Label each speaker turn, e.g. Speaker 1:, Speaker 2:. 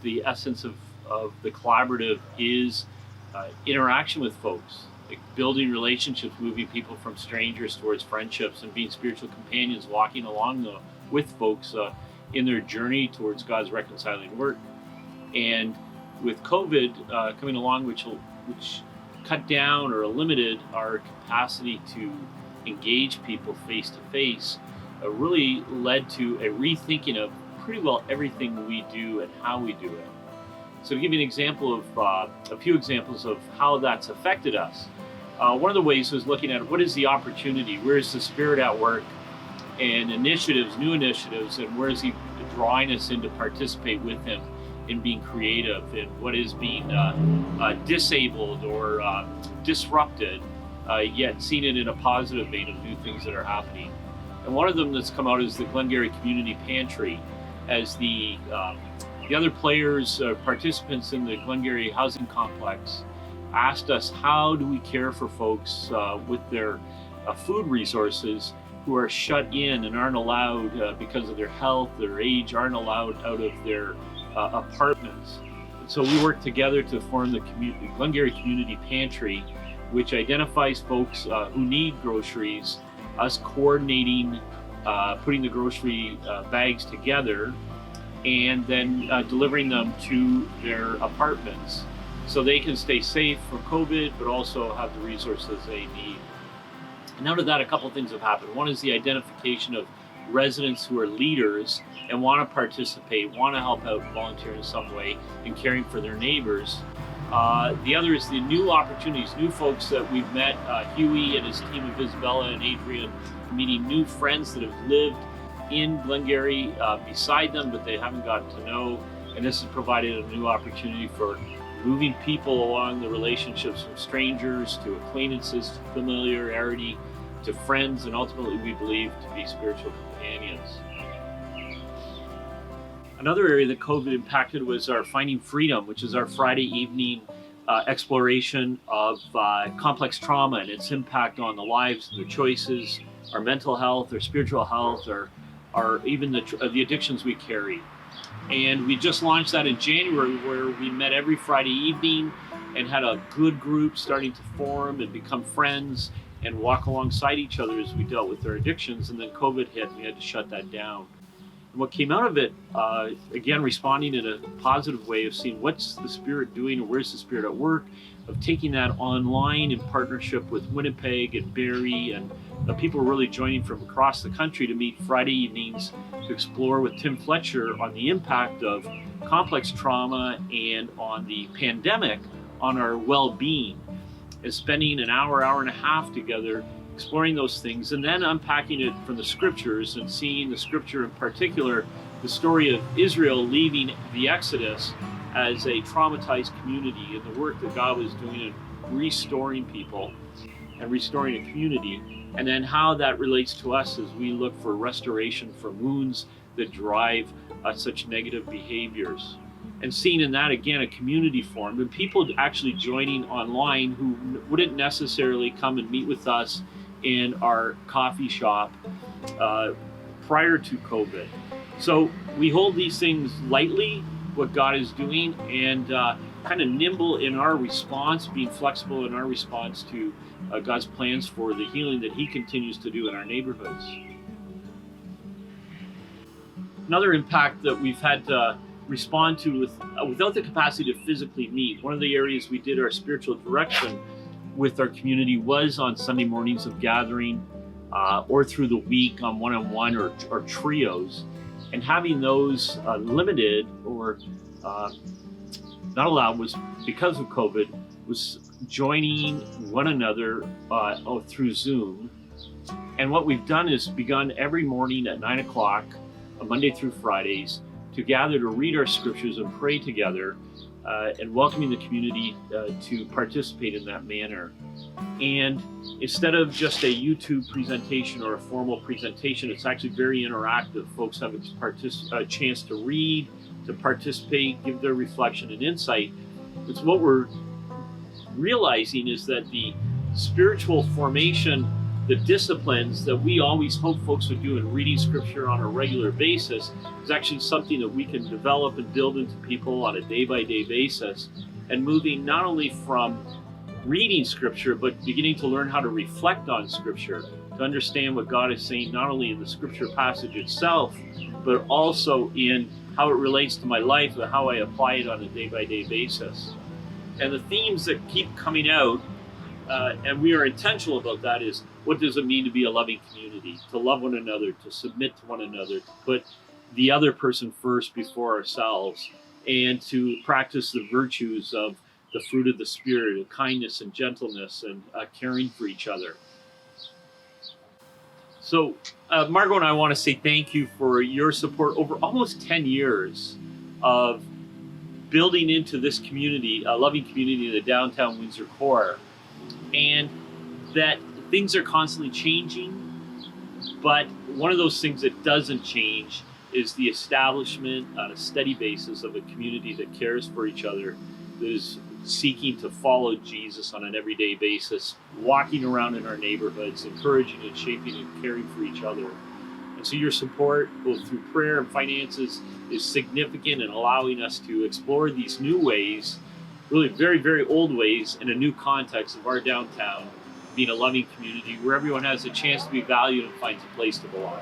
Speaker 1: the essence of the collaborative is interaction with folks, like building relationships, moving people from strangers towards friendships, and being spiritual companions, walking along with folks in their journey towards God's reconciling work. And with COVID coming along, which cut down or limited our capacity to engage people face to face, really led to a rethinking of pretty well everything we do and how we do it. So to give you an example of a few examples of how that's affected us, one of the ways was looking at what is the opportunity, where is the Spirit at work, and initiatives, new initiatives, and where is He drawing us in to participate with Him in being creative, and what is being disabled or disrupted, yet seen it in a positive vein of new things that are happening. And one of them that's come out is the Glengarry Community Pantry, as the other players, participants in the Glengarry housing complex asked us, how do we care for folks with their food resources who are shut in and aren't allowed, because of their health, their age, aren't allowed out of their apartments. And so we worked together to form the Glengarry Community Pantry, which identifies folks who need groceries, us coordinating, putting the grocery bags together, and then delivering them to their apartments so they can stay safe from COVID, but also have the resources they need. And out of that, a couple of things have happened. One is the identification of residents who are leaders and want to participate, want to help out, volunteer in some way in caring for their neighbors. The other is the new opportunities, new folks that we've met, Huey and his team of Isabella and Adrian, meeting new friends that have lived in Glengarry beside them, but they haven't gotten to know. And this has provided a new opportunity for moving people along the relationships from strangers to acquaintances, to familiarity, to friends, and ultimately, we believe, to be spiritual companions. Another area that COVID impacted was our Finding Freedom, which is our Friday evening exploration of complex trauma and its impact on the lives, the choices, our mental health, our spiritual health, or even the addictions we carry. And we just launched that in January, where we met every Friday evening and had a good group starting to form and become friends and walk alongside each other as we dealt with their addictions. And then COVID hit, and we had to shut that down. And what came out of it, again, responding in a positive way of seeing what's the Spirit doing and where's the Spirit at work, of taking that online in partnership with Winnipeg and Barrie, and people really joining from across the country to meet Friday evenings to explore with Tim Fletcher on the impact of complex trauma and on the pandemic on our well-being, and spending an hour and a half together exploring those things, and then unpacking it from the scriptures and seeing the scripture, in particular the story of Israel leaving the Exodus as a traumatized community, and the work that God was doing in restoring people and restoring a community, and then how that relates to us as we look for restoration from wounds that drive such negative behaviors. And seeing in that, again, a community formed, and people actually joining online who wouldn't necessarily come and meet with us in our coffee shop prior to COVID. So we hold these things lightly, what God is doing, and kind of nimble in our response, being flexible in our response to God's plans for the healing that He continues to do in our neighborhoods. Another impact that we've had to respond to without the capacity to physically meet, one of the areas we did our spiritual direction with our community was on Sunday mornings of gathering, or through the week on one-on-one or trios, and having those limited or not allowed was because of COVID, was joining one another through Zoom. And what we've done is begun every morning at 9 o'clock, Monday through Fridays, to gather to read our scriptures and pray together, and welcoming the community to participate in that manner. And instead of just a YouTube presentation or a formal presentation, it's actually very interactive. Folks have a chance to read, to participate, give their reflection and insight. It's what we're realizing is that the spiritual formation the disciplines that we always hope folks would do in reading scripture on a regular basis is actually something that we can develop and build into people on a day-by-day basis, and moving not only from reading scripture, but beginning to learn how to reflect on scripture, to understand what God is saying, not only in the scripture passage itself, but also in how it relates to my life and how I apply it on a day-by-day basis. And the themes that keep coming out, and we are intentional about that, is what does it mean to be a loving community, to love one another, to submit to one another, to put the other person first before ourselves, and to practice the virtues of the fruit of the Spirit, of kindness and gentleness and caring for each other. So Margot and I want to say thank you for your support over almost 10 years of building into this community, a loving community in the downtown Windsor core, and that things are constantly changing, but one of those things that doesn't change is the establishment on a steady basis of a community that cares for each other, that is seeking to follow Jesus on an everyday basis, walking around in our neighborhoods, encouraging and shaping and caring for each other. And so your support, both through prayer and finances, is significant in allowing us to explore these new ways, really very, very old ways, in a new context of our downtown being a loving community where everyone has a chance to be valued and finds a place to belong.